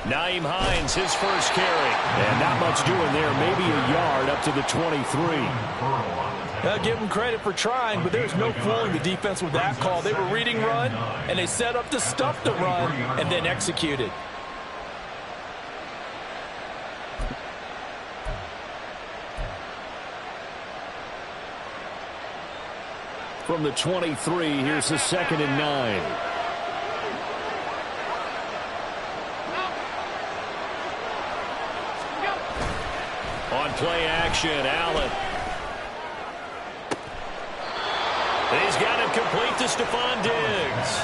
Naeem Hines, his first carry. And not much doing there. Maybe a yard up to the 23. I'll give them credit for trying, but there's no fooling the defense with that call. They were reading run, and they set up to stuff the run and then executed. From the 23, here's the 2nd and 9. On play action, Allen. He's got it complete to Stephon Diggs.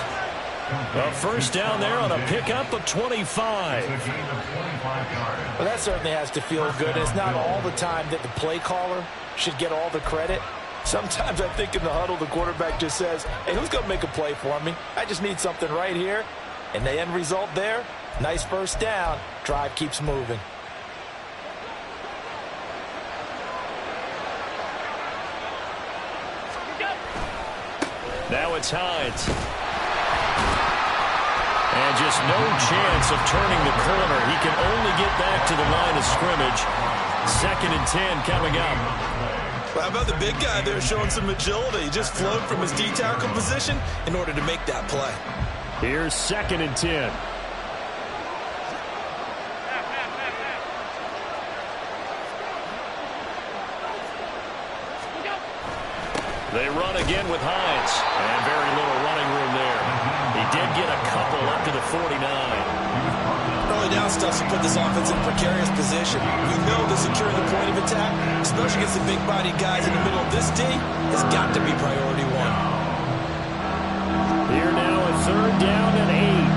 A first down there on a pickup of 25. Well, that certainly has to feel good. It's not all the time that the play caller should get all the credit. Sometimes I think in the huddle, the quarterback just says, hey, who's going to make a play for me? I just need something right here. And the end result there, nice first down. Drive keeps moving. Now it's Hines. And just no chance of turning the corner. He can only get back to the line of scrimmage. 2nd and 10 coming up. How about the big guy there showing some agility? He just flowed from his D-tackle position in order to make that play. Here's 2nd and 10. They run again with Hines. And very little running room there. He did get a couple up to the 49. Early down stuff to put this offense in a precarious position. You know that securing the point of attack, especially against the big-bodied guys in the middle of this D, has got to be priority one. Here now a 3rd down and 8.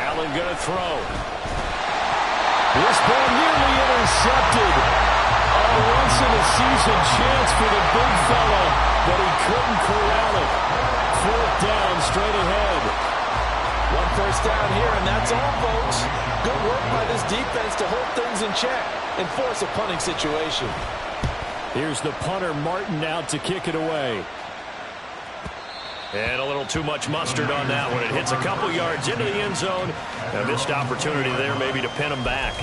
Allen going to throw. This ball nearly intercepted. A once-in-a-season chance for the big fella, but he couldn't corral it. 4th down, straight ahead. One first down here, and that's all, folks. Good work by this defense to hold things in check and force a punting situation. Here's the punter, Martin, out to kick it away. And a little too much mustard on that one. It hits a couple yards into the end zone. A missed opportunity there maybe to pin him back.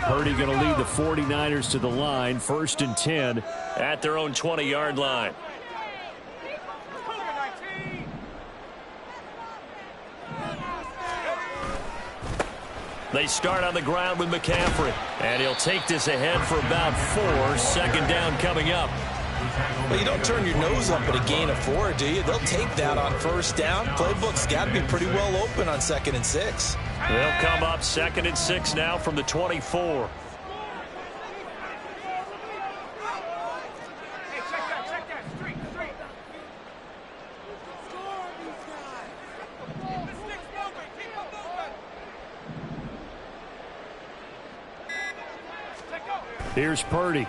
Purdy going to lead the 49ers to the line. 1st and 10 at their own 20-yard line. They start on the ground with McCaffrey. And he'll take this ahead for about 4. 2nd down coming up. Well, you don't turn your nose up at a gain of 4, do you? They'll take that on 1st down. Playbook's got to be pretty well open on 2nd and 6. They'll come up 2nd and 6 now from the 24. Here's Purdy.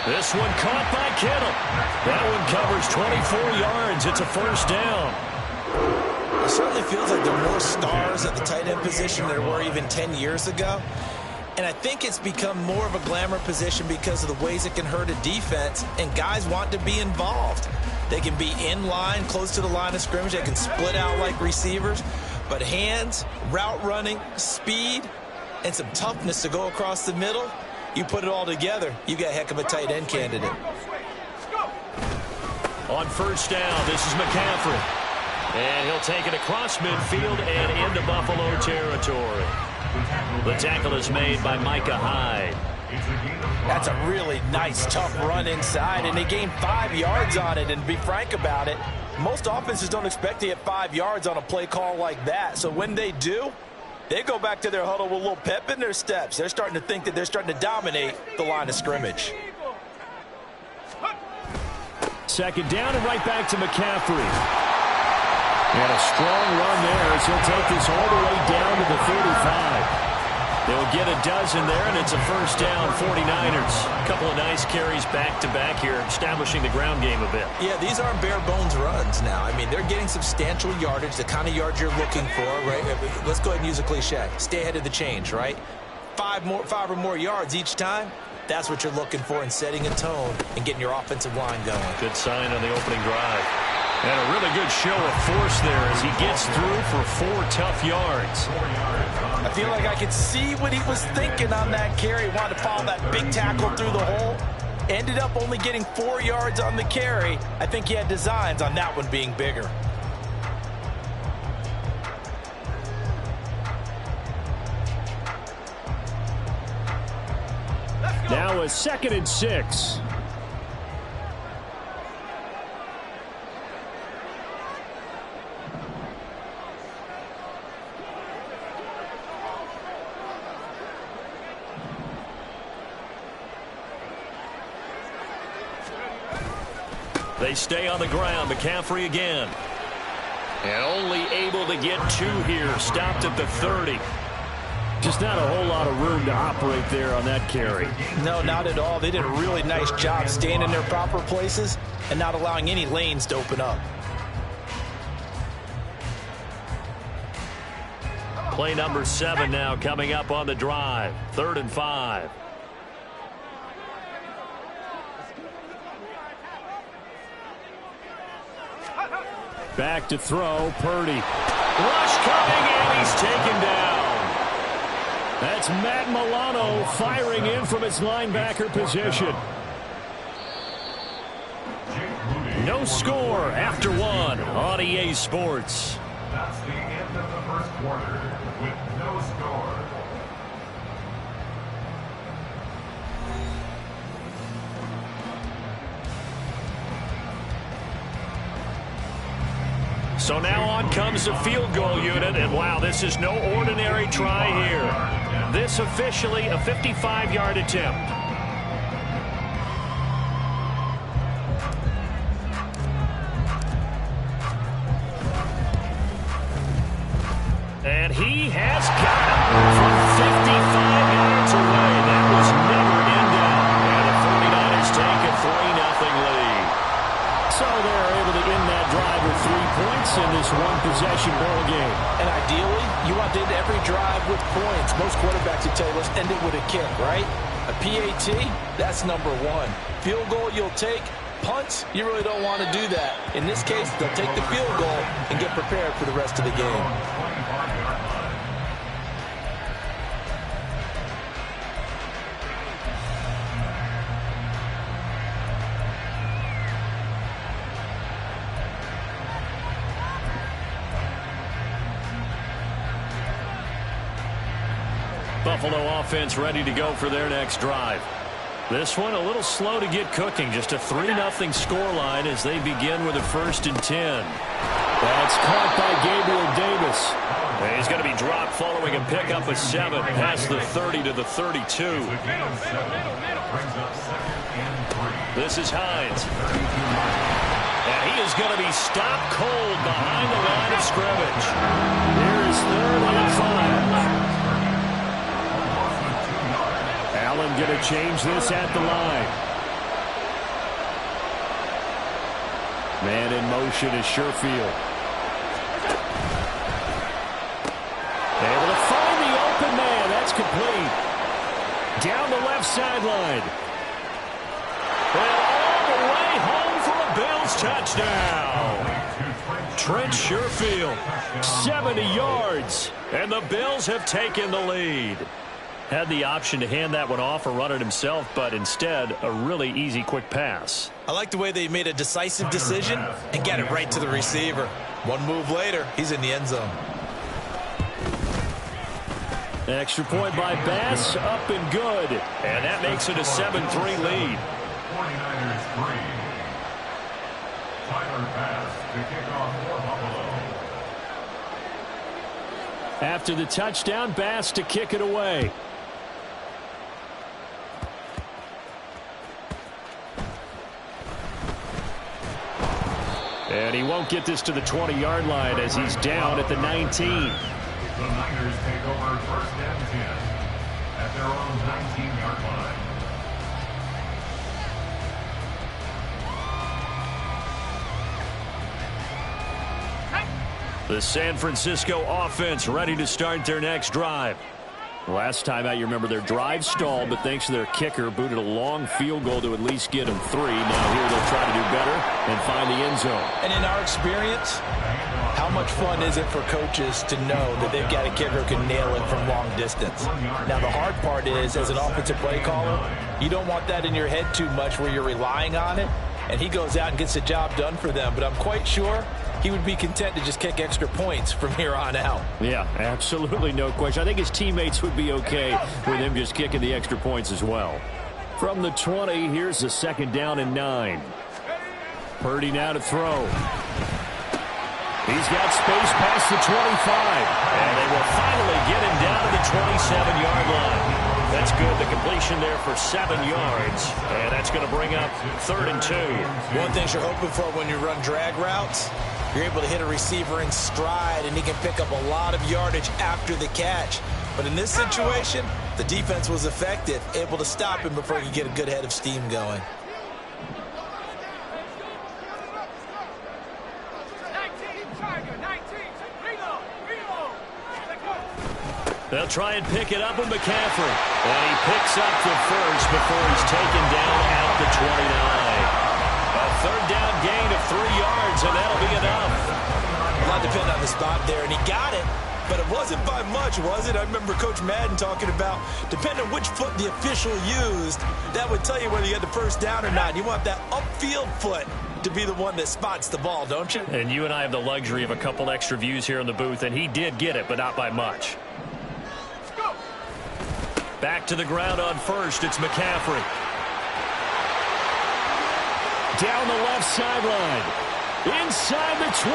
This one caught by Kittle. That one covers 24 yards. It's a 1st down. It certainly feels like there are more stars at the tight end position than there were even 10 years ago. And I think it's become more of a glamour position because of the ways it can hurt a defense, and guys want to be involved. They can be in line, close to the line of scrimmage. They can split out like receivers. But hands, route running, speed, and some toughness to go across the middle, you put it all together, you got a heck of a tight end candidate. On 1st down, this is McCaffrey. And he'll take it across midfield and into Buffalo territory. The tackle is made by Micah Hyde. That's a really nice, tough run inside, and they gained 5 yards on it. And to be frank about it, most offenses don't expect to get 5 yards on a play call like that. So when they do, they go back to their huddle with a little pep in their steps. They're starting to think that they're starting to dominate the line of scrimmage. 2nd down and right back to McCaffrey. And a strong run there as he'll take this all the way down to the 35. They'll get a dozen there, and it's a first down, 49ers. A couple of nice carries back-to-back here, establishing the ground game a bit. Yeah, these aren't bare-bones runs now. I mean, they're getting substantial yardage, the kind of yards you're looking for, right? Let's go ahead and use a cliche. Stay ahead of the change, right? Five or more yards each time. That's what you're looking for in setting a tone and getting your offensive line going. Good sign on the opening drive. And a really good show of force there as he gets through for 4 tough yards. I feel like I could see what he was thinking on that carry. Wanted to follow that big tackle through the hole. Ended up only getting 4 yards on the carry. I think he had designs on that one being bigger. Now a 2nd and 6. They stay on the ground. McCaffrey again. And only able to get 2 here. Stopped at the 30. Just not a whole lot of room to operate there on that carry. No, not at all. They did a really nice job staying in their proper places and not allowing any lanes to open up. Play number 7 now coming up on the drive. 3rd and 5. Back to throw, Purdy. Rush coming, and he's taken down. That's Matt Milano firing in from his linebacker position. No score after 1 on EA Sports. That's the end of the first quarter with no score. So now on comes the field goal unit, and wow, this is no ordinary try here. This officially a 55-yard attempt. And he has got it from 55 yards away. That was never in doubt. And the 49ers take a 3-0 lead. So they're able to end that drive with 3 points in this one-possession ball game. And ideally, you want to end every drive with points. Most quarterbacks would tell you, let's end it with a kick, right? A PAT, that's number 1. Field goal you'll take. Punts, you really don't want to do that. In this case, they'll take the field goal and get prepared for the rest of the game. Buffalo offense ready to go for their next drive. This one a little slow to get cooking. Just a 3-0 scoreline as they begin with a 1st and 10. That's caught by Gabriel Davis. And he's going to be dropped following a pickup of 7 past the 30 to the 32. This is Hines. And he is going to be stopped cold behind the line of scrimmage. Here's 3rd and 5. Allen going to change this at the line. Man in motion is Sherfield. Able to find the open man. That's complete. Down the left sideline. And all the way home for a Bills touchdown. Trent Sherfield, 70 yards. And the Bills have taken the lead. Had the option to hand that one off or run it himself, but instead, a really easy, quick pass. I like the way they made a decisive decision and get it right to the receiver. One move later, he's in the end zone. Extra point by Bass, up and good. And that makes it a 7-3 lead. 49ers 3. Tyler Bass to kick off for Buffalo. After the touchdown, Bass to kick it away. And he won't get this to the 20-yard line as he's down at the 19. The Niners take over 1st and 10 at their own 19-yard line. The San Francisco offense ready to start their next drive. Last time out, you remember their drive stalled, but thanks to their kicker, booted a long field goal to at least get them 3. Now here they'll try to do better and find the end zone. And in our experience, how much fun is it for coaches to know that they've got a kicker who can nail it from long distance? Now, the hard part is, as an offensive play caller, you don't want that in your head too much where you're relying on it, and he goes out and gets the job done for them. But I'm quite sure he would be content to just kick extra points from here on out. Yeah, absolutely no question. I think his teammates would be okay with him just kicking the extra points as well. From the 20, here's the 2nd down and 9. Purdy now to throw. He's got space past the 25. And they will finally get him down to the 27-yard line. That's good. The completion there for 7 yards. And that's going to bring up 3rd and 2. One thing you're hoping for when you run drag routes, you're able to hit a receiver in stride, and he can pick up a lot of yardage after the catch. But in this situation, the defense was effective, able to stop him before he could get a good head of steam going. They'll try and pick it up with McCaffrey. And he picks up the first before he's taken down at the 29. A 3rd down gain of 3 yards, and that'll be enough. A lot depended on the spot there, and he got it. But it wasn't by much, was it? I remember Coach Madden talking about, depending on which foot the official used, that would tell you whether you had the first down or not. You want that upfield foot to be the one that spots the ball, don't you? And you and I have the luxury of a couple extra views here in the booth, and he did get it, but not by much. Back to the ground on first. It's McCaffrey. Down the left sideline. Inside the 20.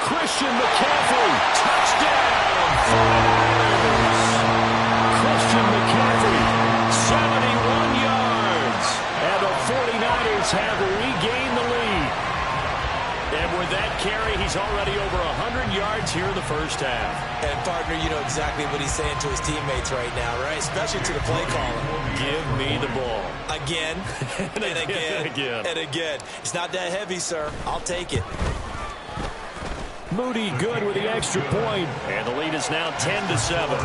Christian McCaffrey. Touchdown. Christian McCaffrey. 71 yards. And the 49ers have regained the lead. And with that carry, he's already over 100 yards here in the first half. And, partner, you know exactly what he's saying to his teammates right now, right? Especially to the play caller. Give me the ball. Again, and again, and again. It's not that heavy, sir. I'll take it. Moody good with the extra point. And the lead is now 10-7.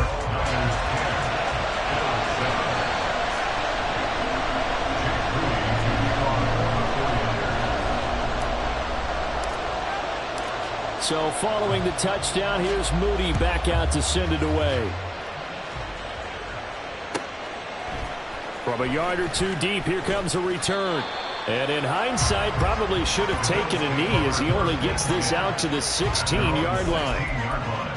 So following the touchdown, here's Moody back out to send it away. From a yard or two deep, here comes a return. And in hindsight, probably should have taken a knee as he only gets this out to the 16-yard line.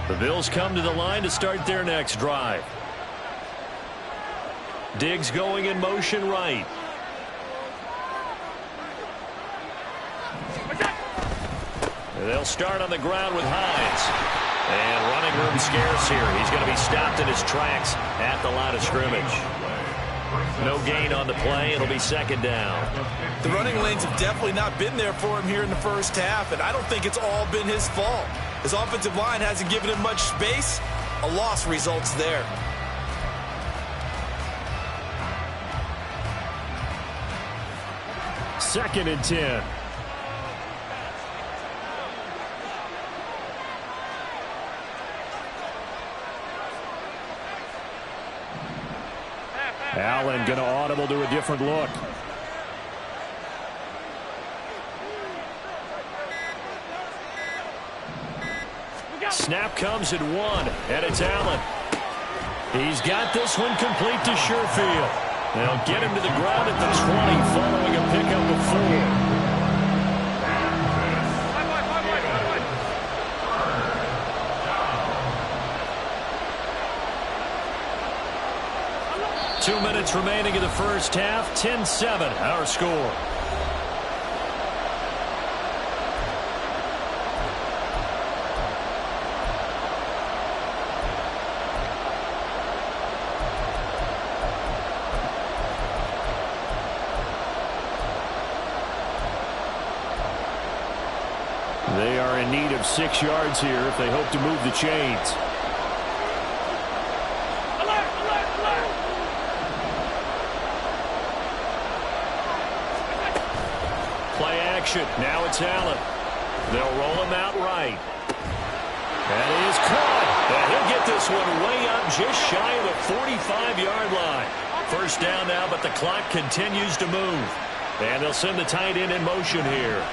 The Bills come to the line to start their next drive. Diggs going in motion right. They'll start on the ground with Hines. And running room scarce here. He's going to be stopped in his tracks at the line of scrimmage. No gain on the play. It'll be 2nd down. The running lanes have definitely not been there for him here in the first half, and I don't think it's all been his fault. His offensive line hasn't given him much space. A loss results there. Second and 10. Allen going to audible to a different look. Snap comes at 1, and it's Allen. He's got this one complete to Sherfield. They'll get him to the ground at the 20 following a pickup of 4. 2 minutes remaining in the first half. 10-7, our score. They are in need of 6 yards here if they hope to move the chains. Alert, alert, alert. Play action. Now it's Allen. They'll roll him out right. That is caught. And he'll get this one way up just shy of the 45-yard line. First down now, but the clock continues to move. And they'll send the tight end in motion here.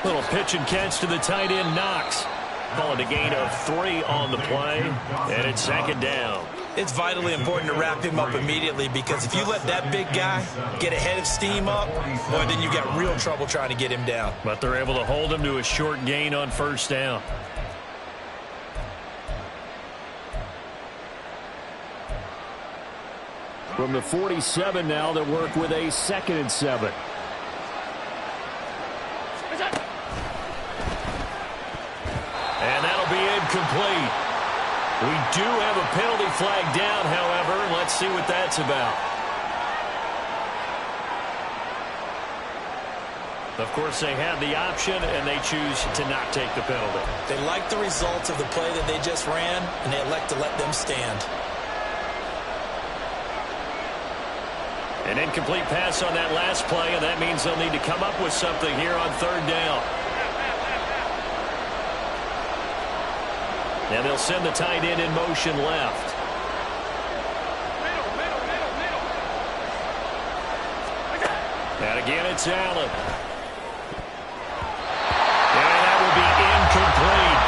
Little pitch and catch to the tight end, Knox. Calling a gain of 3 on the play, and it's second down. It's vitally important to wrap him up immediately, because if you let that big guy get a head of steam up, boy, then you got real trouble trying to get him down. But they're able to hold him to a short gain on first down. From the 47 now, they'll work with a 2nd and 7. And that'll be incomplete. We do have a penalty flag down, however. Let's see what that's about. Of course, they have the option, and they choose to not take the penalty. They like the results of the play that they just ran, and they elect to let them stand. An incomplete pass on that last play, and that means they'll need to come up with something here on third down. And they'll send the tight end in motion left. And again, it's Allen. And that will be incomplete.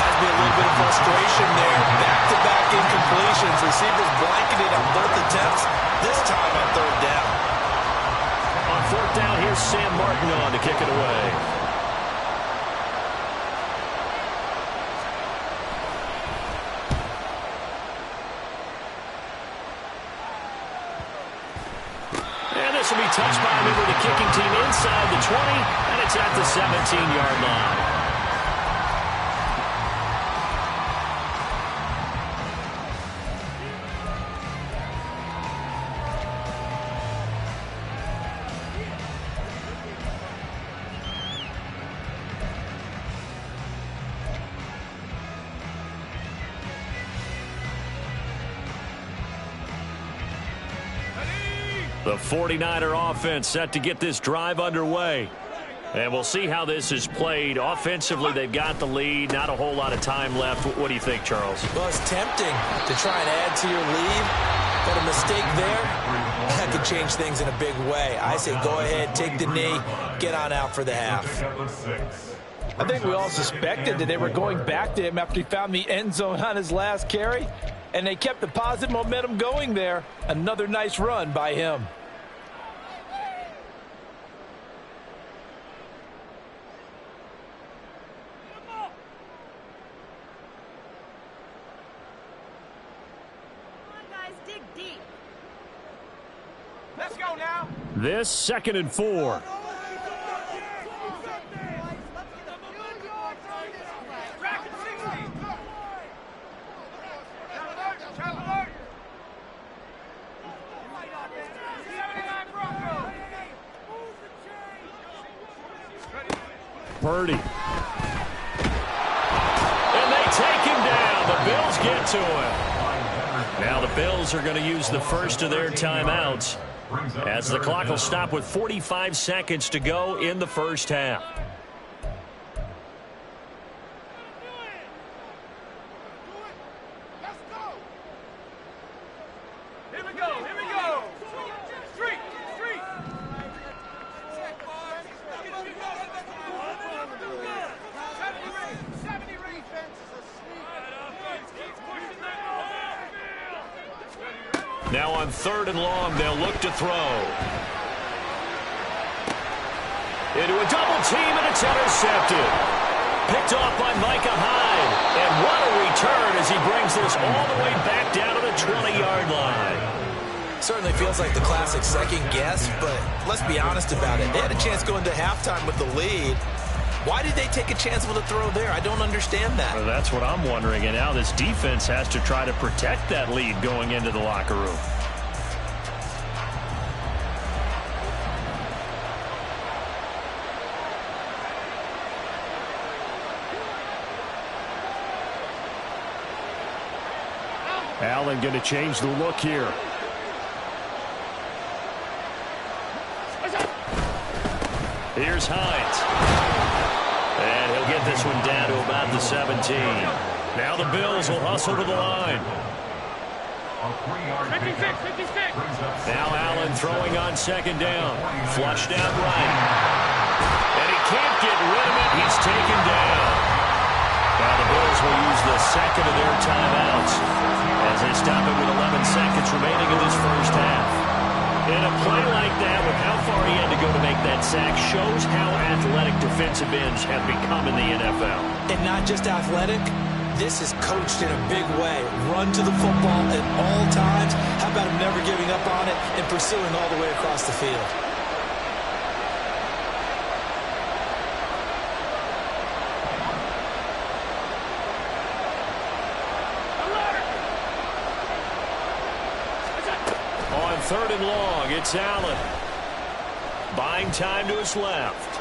Has to be a little bit of frustration there. Back-to-back incompletions. Receivers blanketed on both attempts. This time on third down. On fourth down, here's Sam Martin on to kick it away. This will be touched by a member of the kicking team inside the 20, and it's at the 17-yard line. The 49er offense set to get this drive underway. And we'll see how this is played. Offensively, they've got the lead. Not a whole lot of time left. What do you think, Charles? Well, it's tempting to try and add to your lead, but a mistake there, that could change things in a big way. I say go ahead, take the knee, get on out for the half. I think we all suspected that they were going back to him after he found the end zone on his last carry, and they kept the positive momentum going there. Another nice run by him. Let's go now. This 2nd and 4. Purdy. And they take him down. The Bills get to him. Now the Bills are going to use the first of their timeouts, as the clock will stop with 45 seconds to go in the first half. Here we go, here we go. Street, street. Now on 3rd and long, they'll look to throw. Into a double team, and it's intercepted. Picked off by Micah Hyde. And what a return as he brings this all the way back down to the 20-yard line. Certainly feels like the classic second guess, but let's be honest about it. They had a chance going to halftime with the lead. Why did they take a chance with a throw there? I don't understand that. Well, that's what I'm wondering. And now this defense has to try to protect that lead going into the locker room. Allen going to change the look here. Here's Hines. And he'll get this one down to about the 17. Now the Bills will hustle to the line. 56, 56. Now Allen throwing on second down. Flushed out right. And he can't get rid of it. He's taken down. Now the Bills will use the second of their timeouts as they stop it with 11 seconds remaining in this first half. And a play like that, with how far he had to go to make that sack, shows how athletic defensive ends have become in the NFL. And not just athletic, this is coached in a big way. Run to the football at all times. How about him never giving up on it and pursuing all the way across the field? Third and long, it's Allen. Buying time to his left.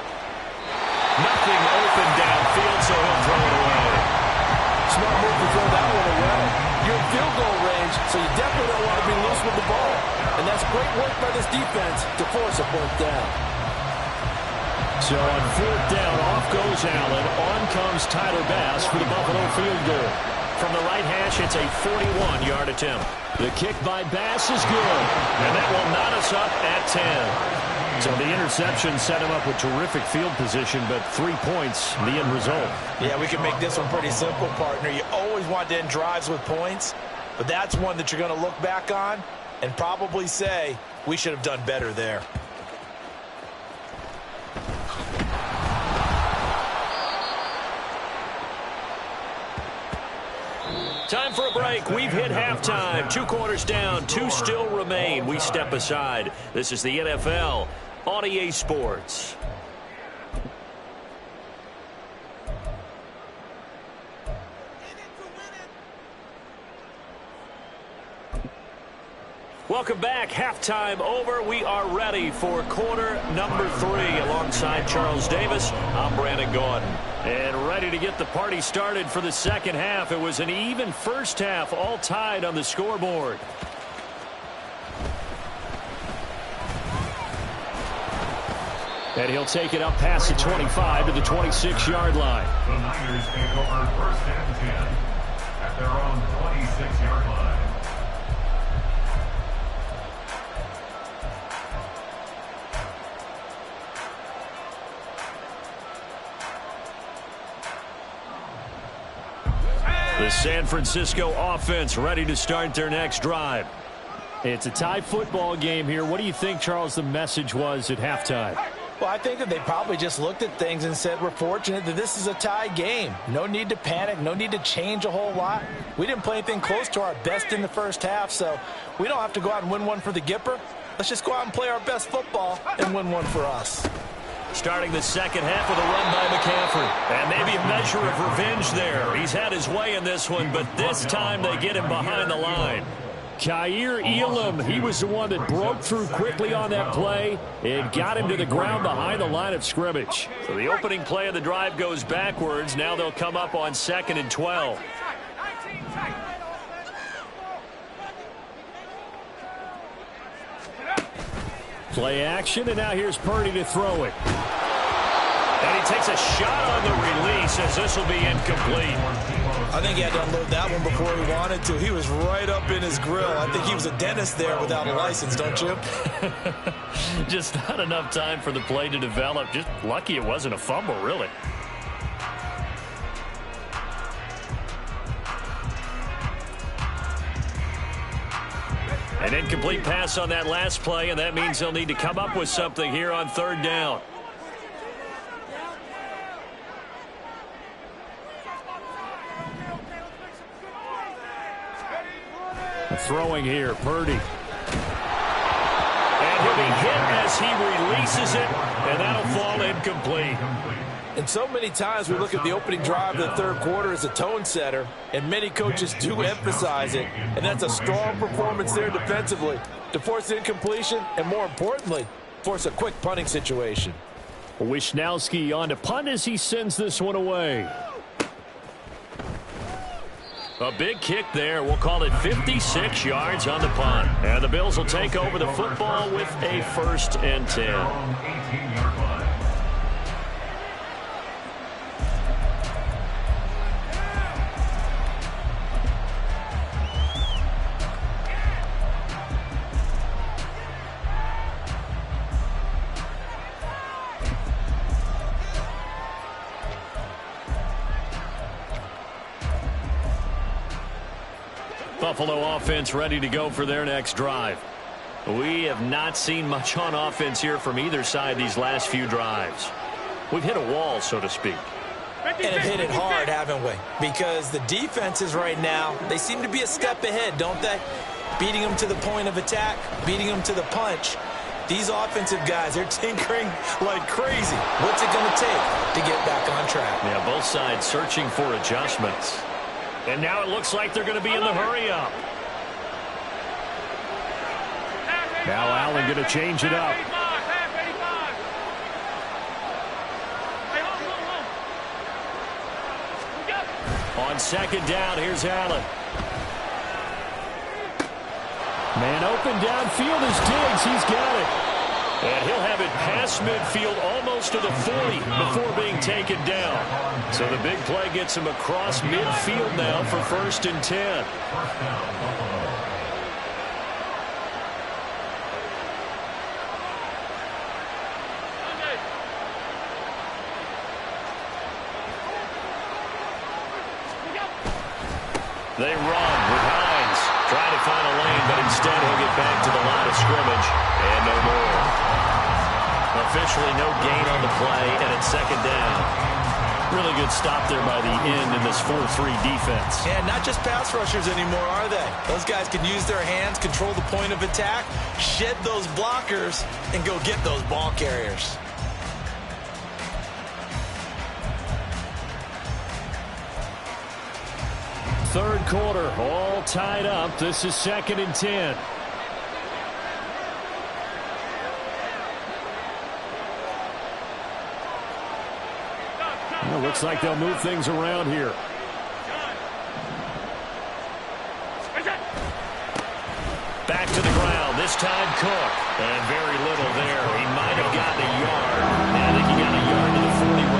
Nothing open downfield, so he'll throw it away. Smart move to throw that one away. You're in field goal range, so you definitely don't want to be loose with the ball. And that's great work by this defense to force a fourth down. So on fourth down, off goes Allen. On comes Tyler Bass for the Buffalo field goal. From the right hash, it's a 41-yard attempt. The kick by Bass is good, and that will knot us up at 10. So the interception set him up with terrific field position, but 3 points, the end result. Yeah, we can make this one pretty simple, partner. You always want to end drives with points, but that's one that you're going to look back on and probably say, we should have done better there. Time for a break. We've hit halftime. 2 quarters down. 2 still remain. We step aside. This is the NFL on EA Sports. Welcome back. Halftime over. We are ready for quarter number 3 alongside Charles Davis. I'm Brandon Gordon. And ready to get the party started for the second half. It was an even first half, all tied on the scoreboard. And he'll take it up past the 25 to the 26-yard line. The Niners take over first and 10 at their own 26-yard line. The San Francisco offense ready to start their next drive. It's a tie football game here. What do you think, Charles, the message was at halftime? Well, I think that they probably just looked at things and said, we're fortunate that this is a tie game. No need to panic. No need to change a whole lot. We didn't play anything close to our best in the first half, so we don't have to go out and win one for the Gipper. Let's just go out and play our best football and win one for us. Starting the second half with a run by McCaffrey. And maybe a measure of revenge there. He's had his way in this one, but this time they get him behind the line. Kaiir Elam, he was the one that broke through quickly on that play and got him to the ground behind the line of scrimmage. So the opening play of the drive goes backwards. Now they'll come up on 2nd and 12. Play action, and now here's Purdy to throw it. And he takes a shot on the release as this will be incomplete. I think he had to unload that one before he wanted to. He was right up in his grill. I think he was a dentist there without a license, don't you? Just not enough time for the play to develop. Just lucky it wasn't a fumble, really. An incomplete pass on that last play, and that means they'll need to come up with something here on 3rd down. Throwing here, Purdy. And he'll be hit as he releases it, and that'll fall incomplete. And so many times we look at the opening drive of the third quarter as a tone setter, and many coaches do emphasize it, and that's a strong performance there defensively to force the incompletion and, more importantly, force a quick punting situation. Wisnowski on to punt as he sends this one away. A big kick there. We'll call it 56 yards on the punt. And the Bills will take over the football with a 1st and 10. 18-yard line. Buffalo offense ready to go for their next drive. We have not seen much on offense here from either side these last few drives. We've hit a wall, so to speak. And have hit it hard, haven't we? Because the defenses right now, they seem to be a step ahead, don't they? Beating them to the point of attack, beating them to the punch. These offensive guys, they're tinkering like crazy. What's it going to take to get back on track? Yeah, both sides searching for adjustments. And now it looks like they're going to be in the hurry-up. Now Allen going to change it up. On 2nd down, here's Allen. Man open downfield is Diggs. He's got it. And he'll have it past midfield almost to the 40 before being taken down. So the big play gets him across midfield now for 1st and 10. They run with Hines. Trying to find a lane, but instead he'll get back to the line of scrimmage. And no more. Officially no gain on the play, and it's 2nd down. Really good stop there by the end in this 4-3 defense. Yeah, not just pass rushers anymore, are they? Those guys can use their hands, control the point of attack, shed those blockers, and go get those ball carriers. Third quarter, all tied up. This is 2nd and 10. Well, looks like they'll move things around here. Back to the ground. This time Cook. And very little there. He might have gotten a yard. I think he got a yard to the 41.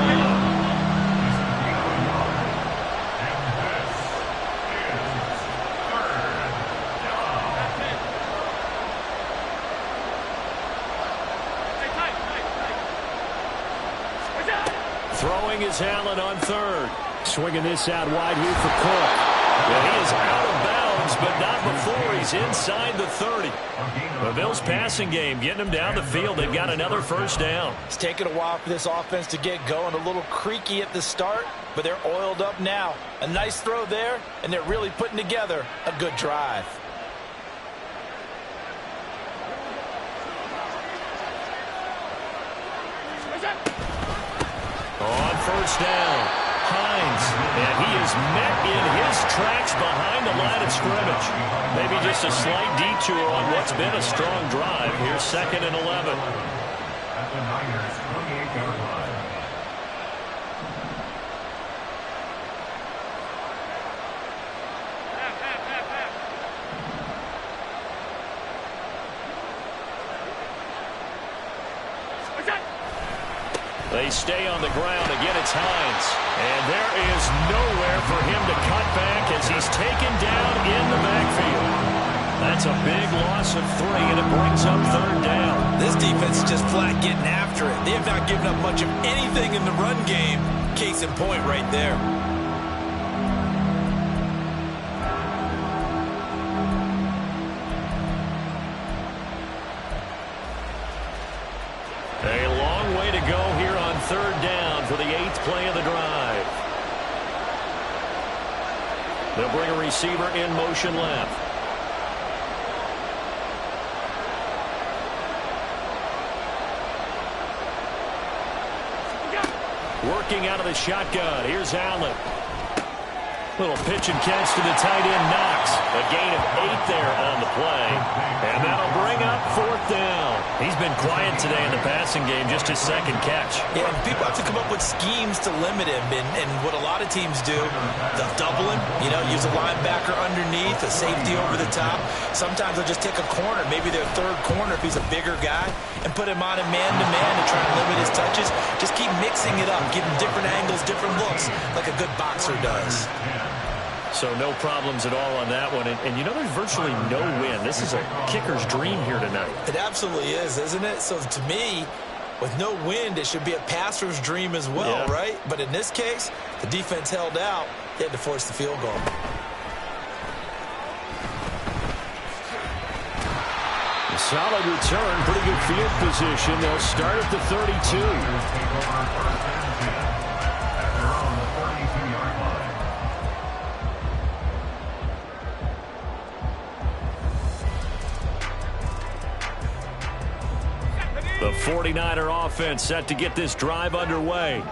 Throwing is Allen on 3rd. Swinging this out wide here for Cook. Well, he is out of bounds, but not before he's inside the 30. The Bills' passing game getting them down the field. They've got another 1st down. It's taken a while for this offense to get going. A little creaky at the start, but they're oiled up now. A nice throw there, and they're really putting together a good drive. On 1st down, Hines, and he is met in his tracks behind the line of scrimmage. Maybe just a slight detour on what's been a strong drive. Here's 2nd and 11. At the Niners' 28-yard line. They stay on the ground. Again, it's Hines. And there is nowhere for him to cut back as he's taken down in the backfield. That's a big loss of 3, and it brings up 3rd down. This defense is just flat getting after it. They have not given up much of anything in the run game. Case in point right there. A long way to go here on 3rd down for the 8th play of the drive. They'll bring a receiver in motion left. Working out of the shotgun. Here's Allen. Little pitch and catch to the tight end, Knox. A gain of 8 there on the play. And that'll bring up 4th down. He's been quiet today in the passing game, just his 2nd catch. Yeah, and people have to come up with schemes to limit him. And what a lot of teams do, they'll double him, use a linebacker underneath, a safety over the top. Sometimes they'll just take a corner, maybe their 3rd corner if he's a bigger guy, and put him on a man-to-man to try and limit his touches. Just keep mixing it up, give him different angles, different looks, like a good boxer does. So no problems at all on that one. And there's virtually no win. This is a kicker's dream here tonight. It absolutely is, isn't it? So to me, with no wind, it should be a passer's dream as well, right? But in this case, the defense held out. They had to force the field goal. A solid return, pretty good field position. They'll start at the 32. The 49er offense set to get this drive underway.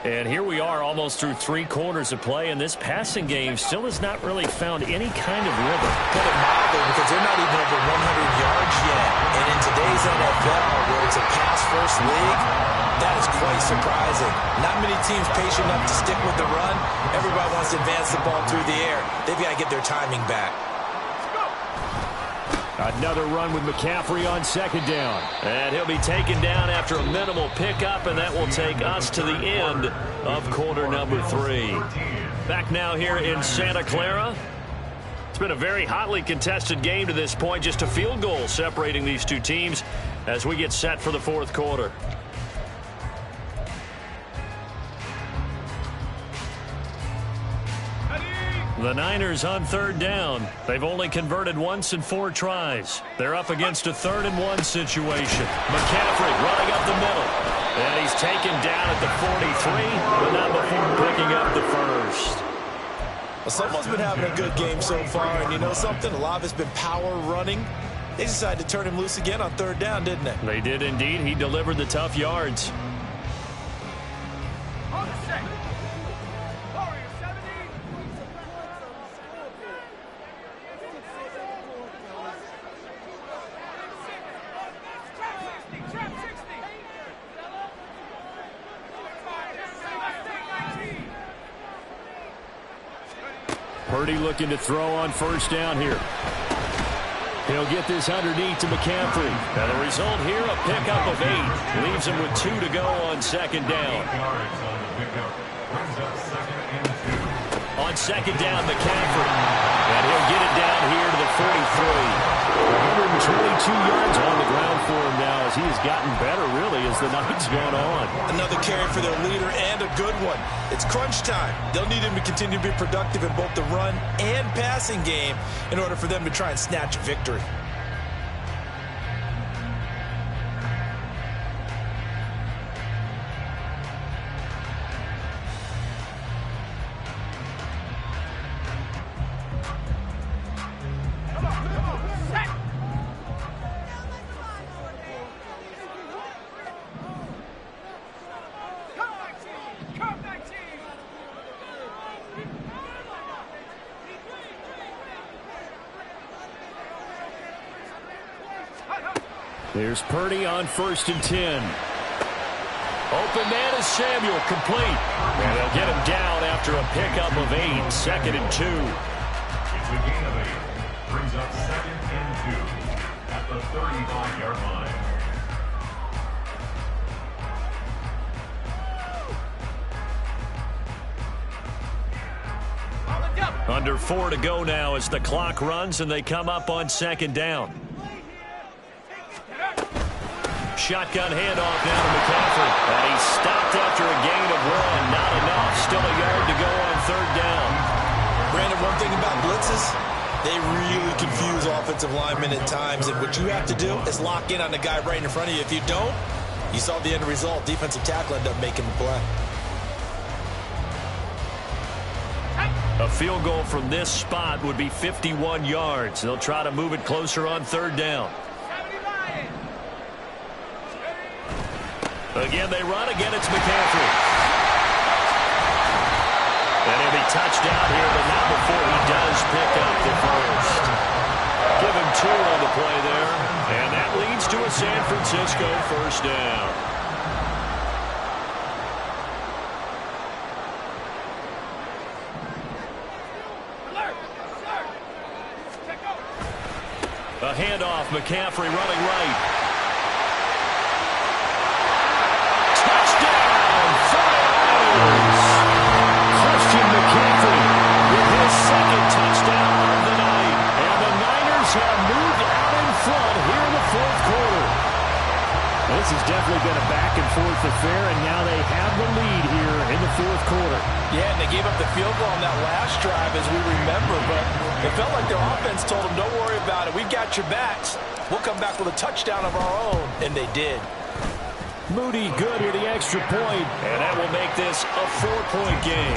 And here we are almost through 3 quarters of play, and this passing game still has not really found any kind of rhythm. Put it mildly, because they're not even over 100 yards yet. And in today's NFL, where it's a pass-first league, that is quite surprising. Not many teams patient enough to stick with the run. Everybody wants to advance the ball through the air. They've got to get their timing back. Another run with McCaffrey on 2nd down. And he'll be taken down after a minimal pickup, and that will take us to the end of quarter number 3. Back now here in Santa Clara. It's been a very hotly contested game to this point. Just a field goal separating these two teams as we get set for the 4th quarter. The Niners on 3rd down. They've only converted once in 4 tries. They're up against a 3rd and 1 situation. McCaffrey running up the middle. And he's taken down at the 43, but not before picking up the 1st. Well, someone's been having a good game so far, and you know something? A lot of it's been power running. They decided to turn him loose again on 3rd down, didn't they? They did indeed. He delivered the tough yards. Purdy looking to throw on 1st down here. He'll get this underneath to McCaffrey. And the result here, a pickup of 8. Leaves him with 2 to go on 2nd down. On 2nd down, McCaffrey. And he'll get it down here to the 43. 122 yards on the ground for him now as he has gotten better, really, as the night's gone on. Another carry for their leader and a good one. It's crunch time. They'll need him to continue to be productive in both the run and passing game in order for them to try and snatch a victory. Here's Purdy on 1st and 10. Open man is Samuel, complete. And they'll get him down after a pickup of 8, 2nd and 2. It's a gain of 8. Brings up 2nd and 2 at the 35-yard line. Under 4 to go now as the clock runs and they come up on 2nd down. Shotgun handoff down to McCaffrey. And he's stopped after a gain of 1. Not enough. Still a yard to go on 3rd down. Brandon, one thing about blitzes, they really confuse offensive linemen at times. And what you have to do is lock in on the guy right in front of you. If you don't, you saw the end result. Defensive tackle ended up making the play. A field goal from this spot would be 51 yards. They'll try to move it closer on 3rd down. Again, they run. Again, it's McCaffrey. touchdown here, but not before he does pick up the first. Give him 2 on the play there, and that leads to a San Francisco first down. A handoff, McCaffrey running right. Touchdown, 49ers! Christian McCaffrey with his second touchdown of the night. And the Niners have moved out in front here in the fourth quarter. This has definitely been a back-and-forth affair, and now they have the lead here in the fourth quarter. Yeah, and they gave up the field goal on that last drive, as we remember, but it felt like their offense told them, don't worry about it. We've got your backs. We'll come back with a touchdown of our own, and they did. Moody good with the extra point, and that will make this a 4-point game.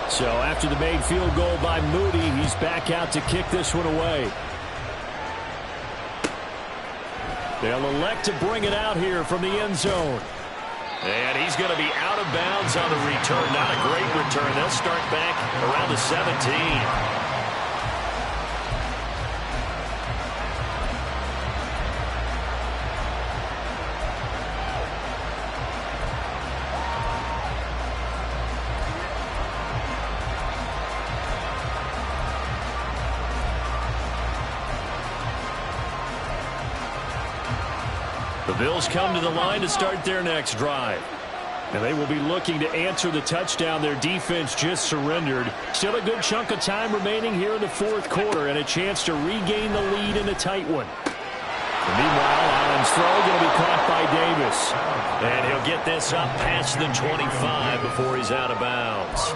So after the made field goal by Moody, he's back out to kick this one away. They'll elect to bring it out here from the end zone. And he's going to be out of bounds on the return. Not a great return. They'll start back around the 17. The Bills come to the line to start their next drive. And they will be looking to answer the touchdown their defense just surrendered. Still a good chunk of time remaining here in the fourth quarter and a chance to regain the lead in a tight one. And meanwhile, Allen's throw going to be caught by Davis. And he'll get this up past the 25 before he's out of bounds.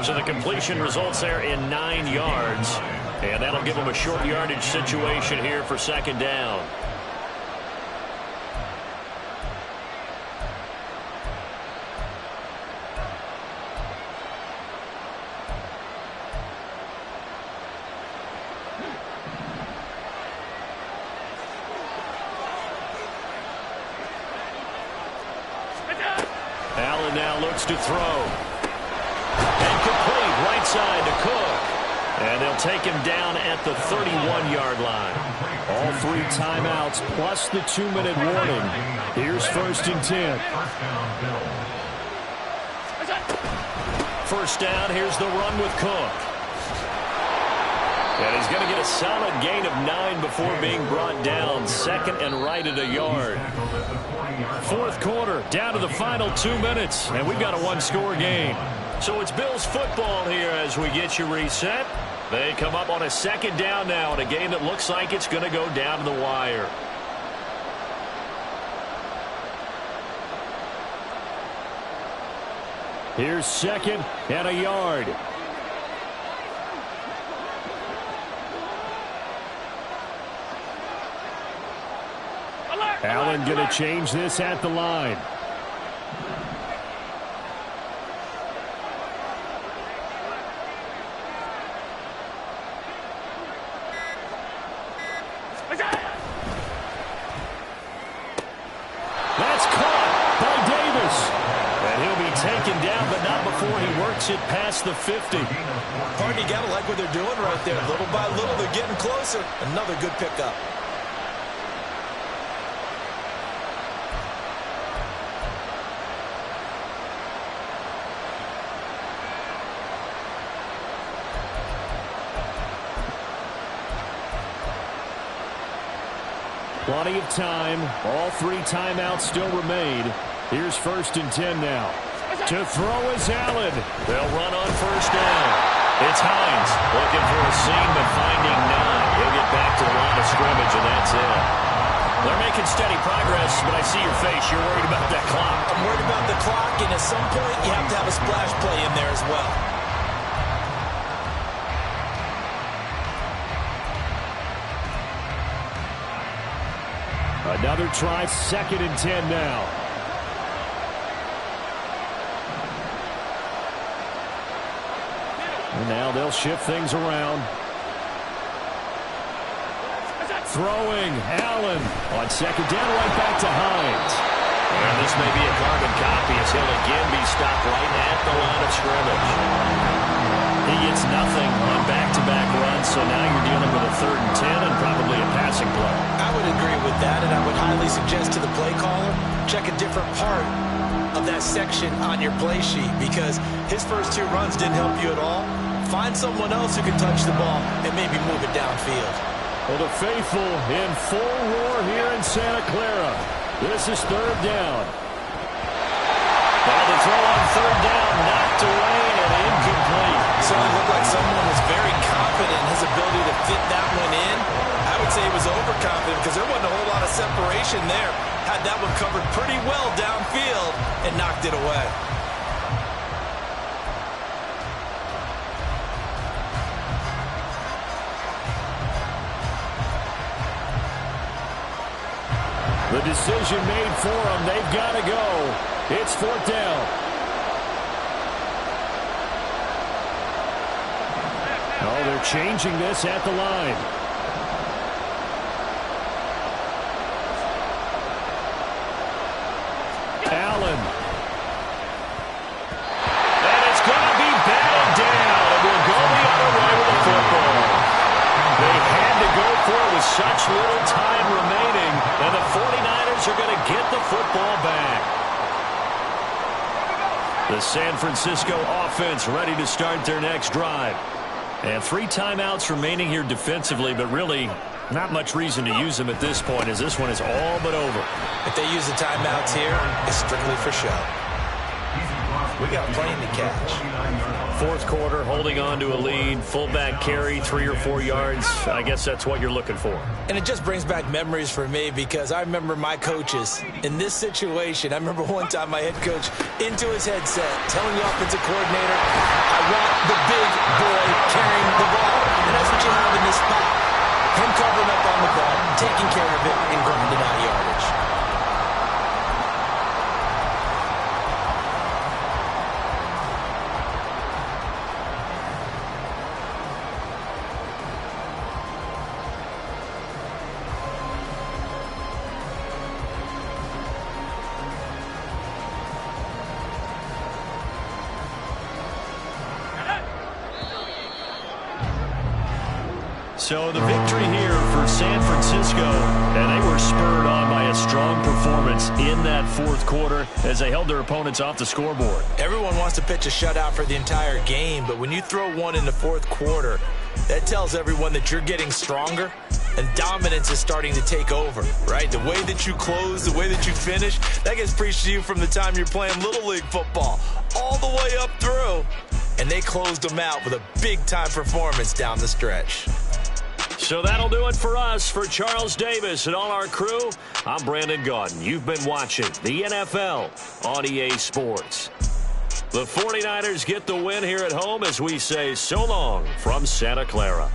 So the completion results there in 9 yards. And that'll give him a short yardage situation here for second down. Allen now looks to throw. And complete right side to Cook. And they'll take him down at the 31-yard line. All 3 timeouts plus the 2-minute warning. Here's 1st and 10. First down, here's the run with Cook. And he's going to get a solid gain of 9 before being brought down. Second and right at a yard. Fourth quarter, down to the final 2 minutes, and we've got a 1-score game. So it's Bills football here as we get you reset. They come up on a second down now in a game that looks like it's going to go down to the wire. Here's second and a yard. Allen going to change this at the line. That's caught by Davis. And he'll be taken down, but not before he works it past the 50. Hard, you got to like what they're doing right there. Little by little, they're getting closer. Another good pickup. Plenty of time. All 3 timeouts still remain. Here's 1st and 10 now. To throw is Allen. They'll run on first down. It's Hines looking for a seam but finding none. He'll get back to the line of scrimmage, and that's it. They're making steady progress, but I see your face. You're worried about that clock. I'm worried about the clock, and at some point you have to have a splash play in there as well. Another try, 2nd and 10 now. And now they'll shift things around. Throwing, Allen. On second down, right back to Hines. And this may be a carbon copy as he'll again be stopped right at the line of scrimmage. He gets nothing on back-to-back runs, so now you're dealing with a 3rd and 10 and probably a passing play. I would agree with that, and I would highly suggest to the play caller, check a different part of that section on your play sheet, because his first 2 runs didn't help you at all. Find someone else who can touch the ball and maybe move it downfield. Well, the faithful in full roar here in Santa Clara. This is 3rd down. Well, the throw on 3rd down, knocked away and incomplete. Certainly looked like someone was very confident in his ability to fit that one in. I would say he was overconfident because there wasn't a whole lot of separation there. Had that one covered pretty well downfield and knocked it away. The decision made for them. They've got to go. It's 4th down. Oh, they're changing this at the line. Allen. And it's going to be batted down. It will go the other way with the football. They had to go for it with such little time remaining, and the 49ers are going to get the football back. The San Francisco offense ready to start their next drive. And 3 timeouts remaining here defensively, but really not much reason to use them at this point, as this one is all but over. If they use the timeouts here, it's strictly for show. We got plenty to catch. 4th quarter, holding on to a lead. Fullback carry, 3 or 4 yards. I guess that's what you're looking for. And it just brings back memories for me, because I remember my coaches in this situation. I remember one time my head coach into his headset telling the offensive coordinator, I want the big boy carrying the ball. And that's what you have in this spot. Him covering up on the ball, taking care of it, and grinding out yardage. So the victory here for San Francisco, and they were spurred on by a strong performance in that 4th quarter as they held their opponents off the scoreboard. Everyone wants to pitch a shutout for the entire game, but when you throw one in the 4th quarter, that tells everyone that you're getting stronger and dominance is starting to take over, right? The way that you close, the way that you finish, that gets preached to you from the time you're playing Little League football all the way up through, and they closed them out with a big-time performance down the stretch. So that'll do it for us. For Charles Davis and all our crew, I'm Brandon Gaudin. You've been watching the NFL on EA Sports. The 49ers get the win here at home as we say so long from Santa Clara.